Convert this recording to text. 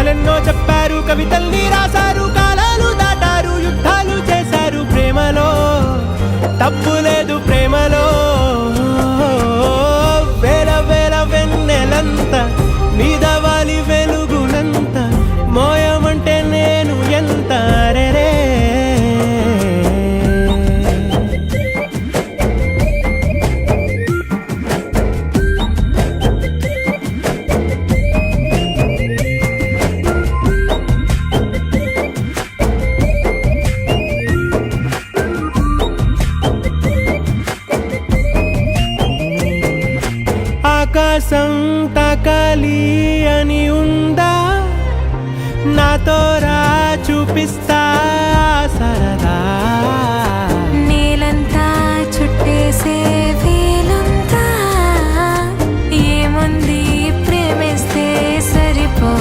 కథలెన్నో చెప్పారు, కవితల్ని రాశారు, కాలాలు దాటారు, యుద్ధాలు చేశారు. ప్రేమలో తప్పు లేదు, ప్రేమలో వేల వేల వెన్నెలంత మీద వాలి వెలుగునంత మోయమంటే నేను ఎంత రే. ఆకాశం తాకాలి అని ఉందా, నాతో రా చూపిస్తా